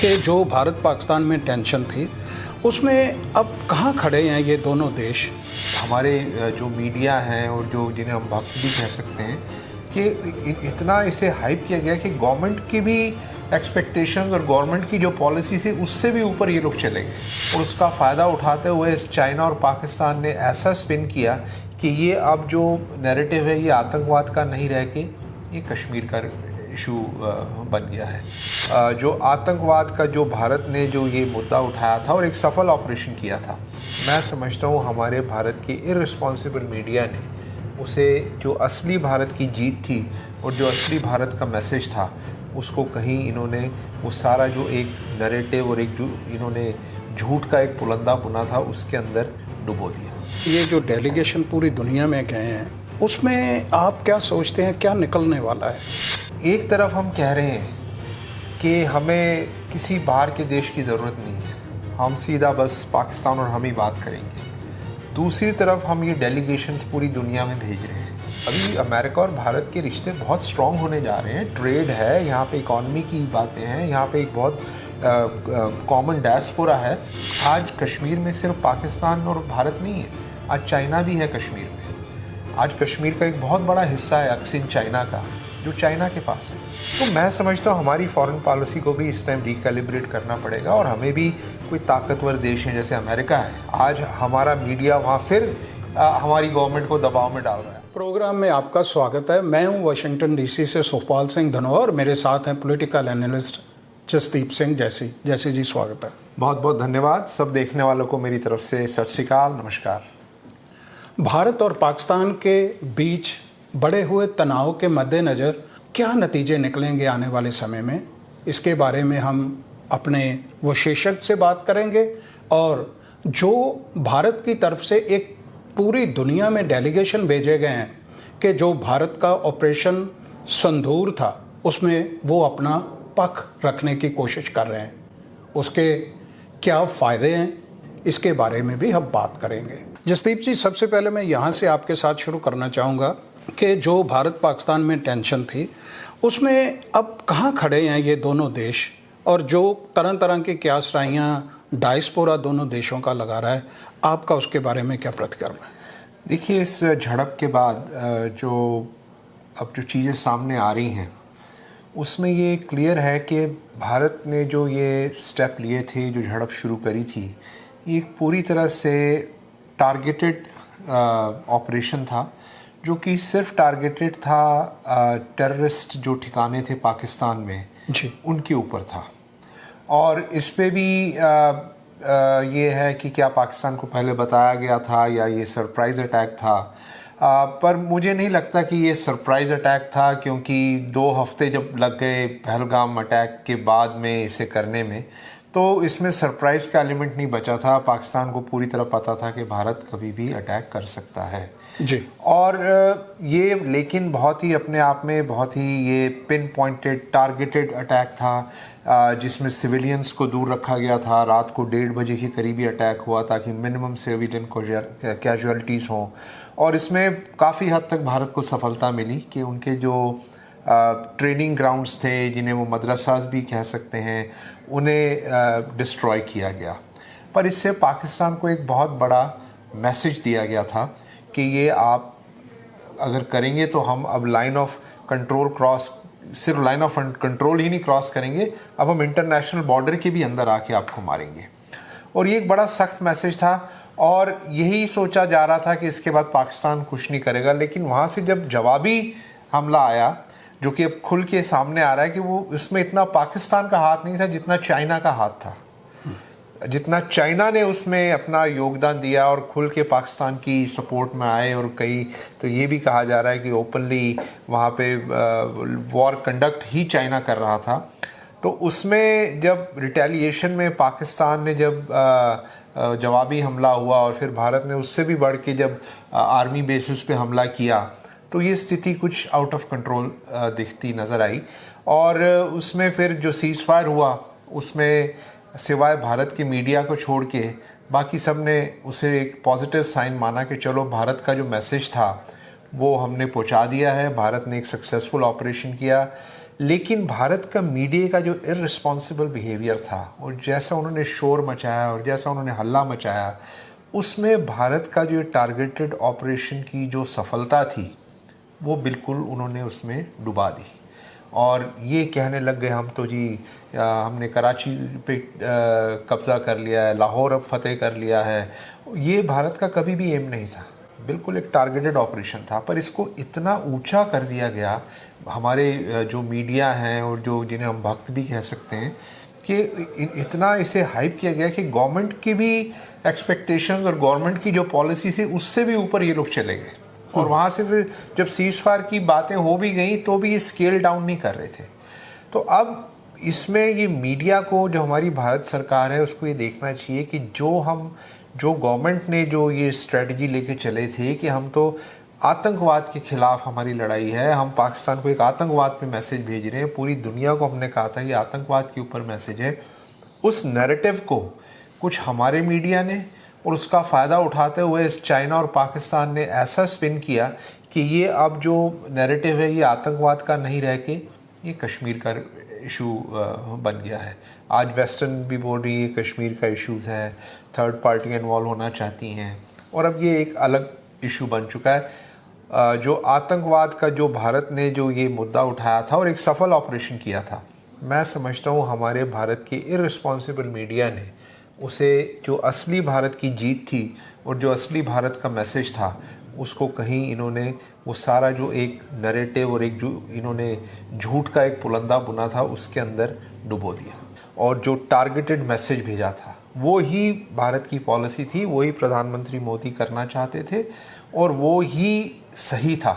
कि जो भारत पाकिस्तान में टेंशन थी उसमें अब कहाँ खड़े हैं ये दोनों देश। हमारे जो मीडिया हैं और जो जिन्हें हम भक्त भी कह सकते हैं कि इतना इसे हाइप किया गया कि गवर्नमेंट की भी एक्सपेक्टेशंस और गवर्नमेंट की जो पॉलिसी थी उससे भी ऊपर ये लोग चले गए और उसका फ़ायदा उठाते हुए इस चाइना और पाकिस्तान ने ऐसा स्पिन किया कि ये अब जो नैरेटिव है ये आतंकवाद का नहीं रह के ये कश्मीर का इशू बन गया है। जो आतंकवाद का जो भारत ने जो ये मुद्दा उठाया था और एक सफल ऑपरेशन किया था, मैं समझता हूँ हमारे भारत के इररिस्पॉन्सिबल मीडिया ने उसे जो असली भारत की जीत थी और जो असली भारत का मैसेज था उसको कहीं इन्होंने वो सारा जो एक नैरेटिव और एक जो इन्होंने झूठ का एक पुलंदा बुना था उसके अंदर डुबो दिया। ये जो डेलीगेशन पूरी दुनिया में गए हैं उसमें आप क्या सोचते हैं क्या निकलने वाला है? एक तरफ हम कह रहे हैं कि हमें किसी बाहर के देश की ज़रूरत नहीं है, हम सीधा बस पाकिस्तान और हम ही बात करेंगे। दूसरी तरफ हम ये डेलीगेशंस पूरी दुनिया में भेज रहे हैं। अभी अमेरिका और भारत के रिश्ते बहुत स्ट्रॉन्ग होने जा रहे हैं, ट्रेड है, यहाँ पे इकॉनमी की बातें हैं, यहाँ पे एक बहुत कॉमन डायस्पोरा है। आज कश्मीर में सिर्फ पाकिस्तान और भारत नहीं है, आज चाइना भी है कश्मीर में। आज कश्मीर का एक बहुत बड़ा हिस्सा है अक्सिन चाइना का, जो चाइना के पास है। तो मैं समझता हूँ हमारी फॉरेन पॉलिसी को भी इस टाइम रिकैलिब्रेट करना पड़ेगा और हमें भी कोई ताकतवर देश है जैसे अमेरिका है, आज हमारा मीडिया वहाँ फिर हमारी गवर्नमेंट को दबाव में डाल रहा है। प्रोग्राम में आपका स्वागत है। मैं हूँ वाशिंगटन डीसी से सुखपाल सिंह धनोर, मेरे साथ हैं पॉलिटिकल एनालिस्ट जसदीप सिंह जैसी जी, स्वागत है। बहुत बहुत धन्यवाद। सब देखने वालों को मेरी तरफ से सत श्री अकाल, नमस्कार। भारत और पाकिस्तान के बीच बढ़े हुए तनाव के मद्देनज़र क्या नतीजे निकलेंगे आने वाले समय में, इसके बारे में हम अपने विशेषज्ञ से बात करेंगे। और जो भारत की तरफ से एक पूरी दुनिया में डेलीगेशन भेजे गए हैं कि जो भारत का ऑपरेशन संदूर था उसमें वो अपना पक्ष रखने की कोशिश कर रहे हैं, उसके क्या फ़ायदे हैं, इसके बारे में भी हम बात करेंगे। जसदीप जी, सबसे पहले मैं यहाँ से आपके साथ शुरू करना चाहूँगा कि जो भारत पाकिस्तान में टेंशन थी उसमें अब कहाँ खड़े हैं ये दोनों देश, और जो तरह तरह की क्यासराइयाँ डायस्पोरा दोनों देशों का लगा रहा है, आपका उसके बारे में क्या प्रतिक्रिया है? देखिए, इस झड़प के बाद जो चीज़ें सामने आ रही हैं उसमें ये क्लियर है कि भारत ने जो ये स्टेप लिए थे, जो झड़प शुरू करी थी, ये एक पूरी तरह से टारगेटेड ऑपरेशन था, जो कि सिर्फ टारगेटेड था टेररिस्ट जो ठिकाने थे पाकिस्तान में जी, उनके ऊपर था। और इस पे भी ये है कि क्या पाकिस्तान को पहले बताया गया था या ये सरप्राइज़ अटैक था। पर मुझे नहीं लगता कि ये सरप्राइज़ अटैक था, क्योंकि 2 हफ्ते जब लग गए पहलगाम अटैक के बाद में इसे करने में, तो इसमें सरप्राइज़ का एलिमेंट नहीं बचा था। पाकिस्तान को पूरी तरह पता था कि भारत कभी भी अटैक कर सकता है जी। और ये लेकिन बहुत ही अपने आप में बहुत ही ये पिन पॉइंटेड टारगेटेड अटैक था, जिसमें सिविलियंस को दूर रखा गया था। रात को 1:30 बजे के करीब ही अटैक हुआ ताकि मिनिमम सिविलियन कैजुअलिटीज़ हों, और इसमें काफ़ी हद तक भारत को सफलता मिली कि उनके जो ट्रेनिंग ग्राउंड्स थे, जिन्हें वो मदरसास भी कह सकते हैं, उन्हें डिस्ट्रॉय किया गया। पर इससे पाकिस्तान को एक बहुत बड़ा मैसेज दिया गया था कि ये आप अगर करेंगे तो हम अब लाइन ऑफ कंट्रोल क्रॉस, सिर्फ लाइन ऑफ कंट्रोल ही नहीं क्रॉस करेंगे, अब हम इंटरनेशनल बॉर्डर के भी अंदर आके आपको मारेंगे। और ये एक बड़ा सख्त मैसेज था और यही सोचा जा रहा था कि इसके बाद पाकिस्तान कुछ नहीं करेगा। लेकिन वहाँ से जब जवाबी हमला आया, जो कि अब खुल के सामने आ रहा है कि वो इसमें इतना पाकिस्तान का हाथ नहीं था जितना चाइना का हाथ था, जितना चाइना ने उसमें अपना योगदान दिया और खुल के पाकिस्तान की सपोर्ट में आए। और कई तो ये भी कहा जा रहा है कि ओपनली वहाँ पे वॉर कंडक्ट ही चाइना कर रहा था। तो उसमें जब रिटेलिएशन में पाकिस्तान ने जब जवाबी हमला हुआ और फिर भारत ने उससे भी बढ़ के जब आर्मी बेसिस पे हमला किया, तो ये स्थिति कुछ आउट ऑफ कंट्रोल दिखती नज़र आई। और उसमें फिर जो सीज़ फायर हुआ उसमें सिवाय भारत की मीडिया को छोड़ के बाकी सब ने उसे एक पॉजिटिव साइन माना कि चलो भारत का जो मैसेज था वो हमने पहुंचा दिया है, भारत ने एक सक्सेसफुल ऑपरेशन किया। लेकिन भारत का मीडिया का जो इररिस्पॉन्सिबल बिहेवियर था और जैसा उन्होंने शोर मचाया और जैसा उन्होंने हल्ला मचाया, उसमें भारत का जो टारगेटेड ऑपरेशन की जो सफलता थी वो बिल्कुल उन्होंने उसमें डुबा दी। और ये कहने लग गए हम तो जी हमने कराची पे कब्ज़ा कर लिया है, लाहौर अब फतेह कर लिया है। ये भारत का कभी भी एम नहीं था, बिल्कुल एक टारगेटेड ऑपरेशन था। पर इसको इतना ऊंचा कर दिया गया हमारे जो मीडिया हैं और जो जिन्हें हम भक्त भी कह सकते हैं कि इतना इसे हाइप किया गया कि गवर्नमेंट की भी एक्सपेक्टेशंस और गवर्नमेंट की जो पॉलिसी थी उससे भी ऊपर ये लोग चले गए। और वहाँ से फिर जब सीज़फायर की बातें हो भी गई तो भी ये स्केल डाउन नहीं कर रहे थे। तो अब इसमें ये मीडिया को, जो हमारी भारत सरकार है, उसको ये देखना चाहिए कि जो गवर्नमेंट ने जो ये स्ट्रेटजी लेके चले थे कि हम तो आतंकवाद के खिलाफ हमारी लड़ाई है, हम पाकिस्तान को एक आतंकवाद पे मैसेज भेज रहे हैं, पूरी दुनिया को हमने कहा था कि आतंकवाद के ऊपर मैसेज है, उस नैरेटिव को कुछ हमारे मीडिया ने और उसका फ़ायदा उठाते हुए इस चाइना और पाकिस्तान ने ऐसा स्पिन किया कि ये अब जो नैरेटिव है ये आतंकवाद का नहीं रह के ये कश्मीर का इशू बन गया है। आज वेस्टर्न भी बोल रही है कश्मीर का इशूज़ है, थर्ड पार्टी इन्वॉल्व होना चाहती हैं, और अब ये एक अलग इशू बन चुका है। जो आतंकवाद का जो भारत ने जो ये मुद्दा उठाया था और एक सफल ऑपरेशन किया था, मैं समझता हूँ हमारे भारत के इररिस्पॉन्सिबल मीडिया ने उसे, जो असली भारत की जीत थी और जो असली भारत का मैसेज था, उसको कहीं इन्होंने वो सारा जो एक नैरेटिव और एक जो इन्होंने झूठ का एक पुलंदा बुना था उसके अंदर डुबो दिया। और जो टारगेटेड मैसेज भेजा था वो ही भारत की पॉलिसी थी, वही प्रधानमंत्री मोदी करना चाहते थे और वो ही सही था।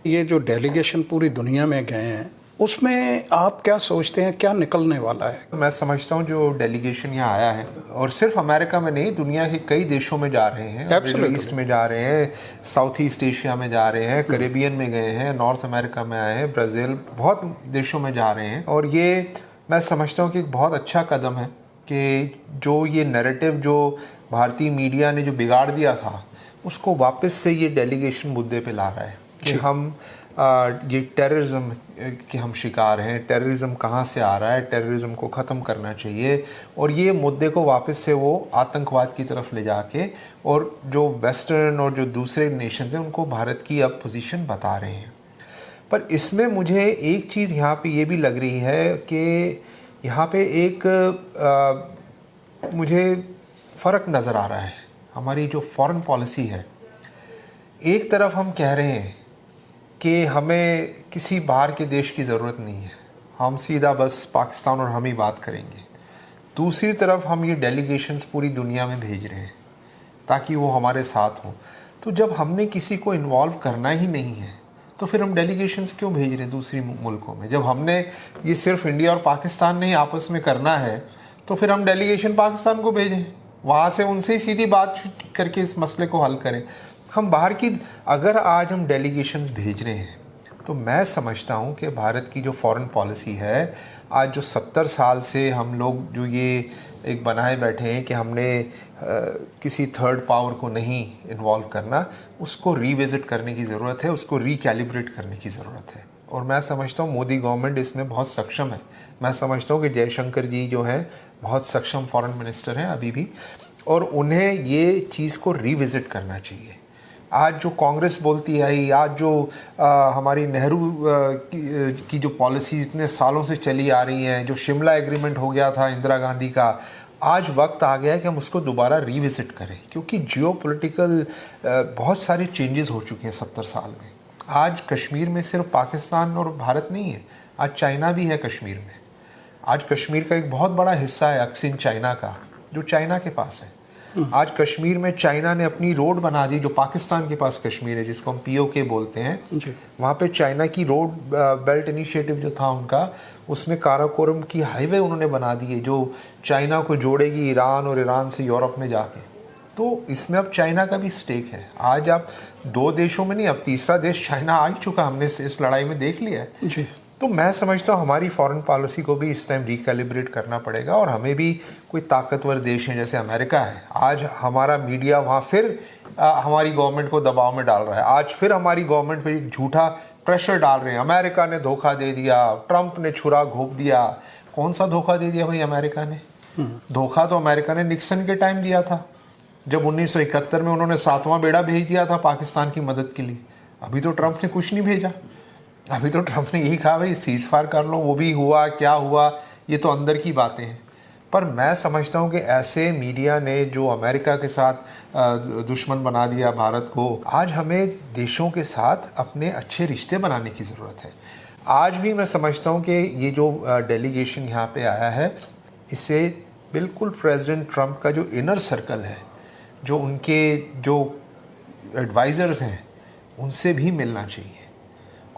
ये जो डेलीगेशन पूरी दुनिया में गए हैं उसमें आप क्या सोचते हैं, क्या निकलने वाला है? मैं समझता हूँ जो डेलीगेशन यहाँ आया है, और सिर्फ अमेरिका में नहीं, दुनिया के कई देशों में जा रहे हैं, मिडिल ईस्ट में जा रहे हैं, साउथ ईस्ट एशिया में जा रहे हैं, कैरेबियन में गए हैं, नॉर्थ अमेरिका में आए हैं, ब्राज़ील, बहुत देशों में जा रहे हैं। और ये मैं समझता हूँ कि एक बहुत अच्छा कदम है कि जो ये नैरेटिव जो भारतीय मीडिया ने जो बिगाड़ दिया था उसको वापस से ये डेलीगेशन मुद्दे पे ला रहा है कि हम ये टेररिज्म के हम शिकार हैं, टेररिज्म कहाँ से आ रहा है, टेररिज्म को ख़त्म करना चाहिए, और ये मुद्दे को वापस से वो आतंकवाद की तरफ ले जाके और जो वेस्टर्न और जो दूसरे नेशंस हैं उनको भारत की अब पोजीशन बता रहे हैं। पर इसमें मुझे एक चीज़ यहाँ पे ये भी लग रही है कि यहाँ पे एक मुझे फ़र्क नज़र आ रहा है। हमारी जो फॉरेन पॉलिसी है, एक तरफ हम कह रहे हैं कि हमें किसी बाहर के देश की ज़रूरत नहीं है, हम सीधा बस पाकिस्तान और हम ही बात करेंगे। दूसरी तरफ हम ये डेलीगेशंस पूरी दुनिया में भेज रहे हैं ताकि वो हमारे साथ हों। तो जब हमने किसी को इन्वॉल्व करना ही नहीं है तो फिर हम डेलीगेशंस क्यों भेज रहे हैं दूसरी मुल्कों में? जब हमने ये सिर्फ इंडिया और पाकिस्तान नहीं आपस में करना है तो फिर हम डेलीगेशन पाकिस्तान को भेजें, वहाँ से उनसे ही सीधी बात करके इस मसले को हल करें। हम बाहर की, अगर आज हम डेलीगेशंस भेज रहे हैं तो मैं समझता हूँ कि भारत की जो फॉरेन पॉलिसी है, आज जो 70 साल से हम लोग जो ये एक बनाए बैठे हैं कि हमने किसी थर्ड पावर को नहीं इन्वॉल्व करना, उसको रीविज़िट करने की ज़रूरत है, उसको रीकैलिब्रेट करने की ज़रूरत है। और मैं समझता हूँ मोदी गवर्नमेंट इसमें बहुत सक्षम है। मैं समझता हूँ कि जयशंकर जी जो हैं बहुत सक्षम फॉरेन मिनिस्टर हैं अभी भी, और उन्हें ये चीज़ को रीविज़िट करना चाहिए। आज जो कांग्रेस बोलती है, आज जो हमारी नेहरू की जो पॉलिसी इतने सालों से चली आ रही है, जो शिमला एग्रीमेंट हो गया था इंदिरा गांधी का, आज वक्त आ गया है कि हम उसको दोबारा रीविज़िट करें, क्योंकि जियोपॉलिटिकल बहुत सारे चेंजेस हो चुके हैं 70 साल में। आज कश्मीर में सिर्फ पाकिस्तान और भारत नहीं है, आज चाइना भी है कश्मीर में। आज कश्मीर का एक बहुत बड़ा हिस्सा है अक्सिन चाइना का, जो चाइना के पास है। आज कश्मीर में चाइना ने अपनी रोड बना दी, जो पाकिस्तान के पास कश्मीर है, जिसको हम POK बोलते हैं। वहाँ पे चाइना की रोड बेल्ट इनिशिएटिव जो था उनका, उसमें काराकोरम की हाईवे उन्होंने बना दी है, जो चाइना को जोड़ेगी ईरान और ईरान से यूरोप में जाके। तो इसमें अब चाइना का भी स्टेक है। आज आप 2 देशों में नहीं, अब तीसरा देश चाइना आ ही चुका, हमने इस लड़ाई में देख लिया है जी। तो मैं समझता हूँ हमारी फॉरेन पॉलिसी को भी इस टाइम रिकैलिब्रेट करना पड़ेगा, और हमें भी कोई ताकतवर देश है जैसे अमेरिका है, आज हमारा मीडिया वहाँ फिर हमारी गवर्नमेंट को दबाव में डाल रहा है। आज फिर हमारी गवर्नमेंट पर एक झूठा प्रेशर डाल रहे हैं, अमेरिका ने धोखा दे दिया, ट्रंप ने छुरा घोंप दिया। कौन सा धोखा दे दिया भाई अमेरिका ने? धोखा तो अमेरिका ने निक्सन के टाइम दिया था, जब 1971 में उन्होंने 7वां बेड़ा भेज दिया था पाकिस्तान की मदद के लिए। अभी तो ट्रंप ने कुछ नहीं भेजा। अभी तो ट्रंप ने यही कहा भाई सीज फायर कर लो। वो भी हुआ क्या हुआ ये तो अंदर की बातें हैं। पर मैं समझता हूँ कि ऐसे मीडिया ने जो अमेरिका के साथ दुश्मन बना दिया भारत को, आज हमें देशों के साथ अपने अच्छे रिश्ते बनाने की ज़रूरत है। आज भी मैं समझता हूँ कि ये जो डेलीगेशन यहाँ पे आया है, इससे बिल्कुल प्रेसिडेंट ट्रंप का जो इनर सर्कल है, जो उनके जो एडवाइज़र्स हैं, उनसे भी मिलना चाहिए।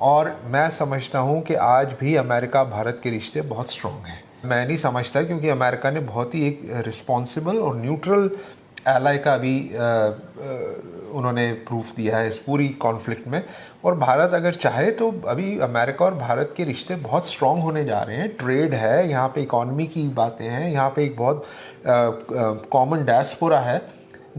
और मैं समझता हूँ कि आज भी अमेरिका भारत के रिश्ते बहुत स्ट्रॉन्ग हैं। मैं नहीं समझता, क्योंकि अमेरिका ने बहुत ही एक रिस्पॉन्सिबल और न्यूट्रल एलाई का भी उन्होंने प्रूफ दिया है इस पूरी कॉन्फ्लिक्ट में। और भारत अगर चाहे तो अभी अमेरिका और भारत के रिश्ते बहुत स्ट्रॉन्ग होने जा रहे हैं। ट्रेड है, यहाँ पे इकॉनमी की बातें हैं, यहाँ पे एक बहुत कॉमन डायस्पोरा है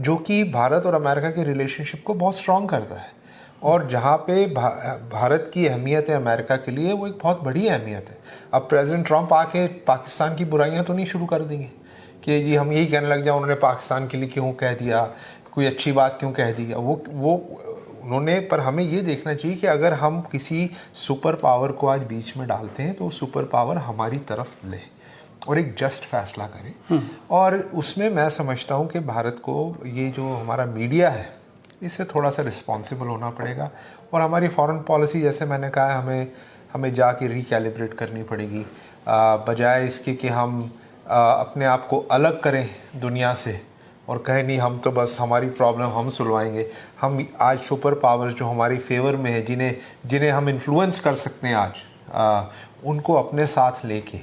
जो कि भारत और अमेरिका के रिलेशनशिप को बहुत स्ट्रॉन्ग करता है। और जहाँ पे भारत की अहमियत है अमेरिका के लिए, वो एक बहुत बड़ी अहमियत है। अब प्रेसिडेंट ट्रंप आके पाकिस्तान की बुराइयाँ तो नहीं शुरू कर देंगे कि जी हम यही कहने लग जाए उन्होंने पाकिस्तान के लिए क्यों कह दिया, कोई अच्छी बात क्यों कह दिया। वो उन्होंने, पर हमें ये देखना चाहिए कि अगर हम किसी सुपर पावर को आज बीच में डालते हैं तो वो सुपर पावर हमारी तरफ ले और एक जस्ट फैसला करे। और उसमें मैं समझता हूँ कि भारत को ये जो हमारा मीडिया है, इससे थोड़ा सा रिस्पॉन्सिबल होना पड़ेगा। और हमारी फॉरेन पॉलिसी, जैसे मैंने कहा, हमें जाके रिकैलिब्रेट करनी पड़ेगी, बजाय इसके कि हम अपने आप को अलग करें दुनिया से और कहें नहीं हम तो बस हमारी प्रॉब्लम हम सुलझाएंगे। हम आज सुपर पावर्स जो हमारी फेवर में है, जिन्हें हम इन्फ्लुएंस कर सकते हैं आज, उनको अपने साथ लेके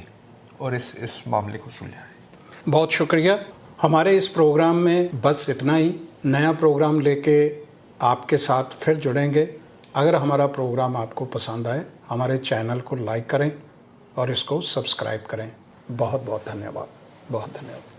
और इस मामले को सुलझाएं। बहुत शुक्रिया। हमारे इस प्रोग्राम में बस इतना ही। नया प्रोग्राम लेके आपके साथ फिर जुड़ेंगे। अगर हमारा प्रोग्राम आपको पसंद आए, हमारे चैनल को लाइक करें और इसको सब्सक्राइब करें। बहुत बहुत धन्यवाद। बहुत धन्यवाद।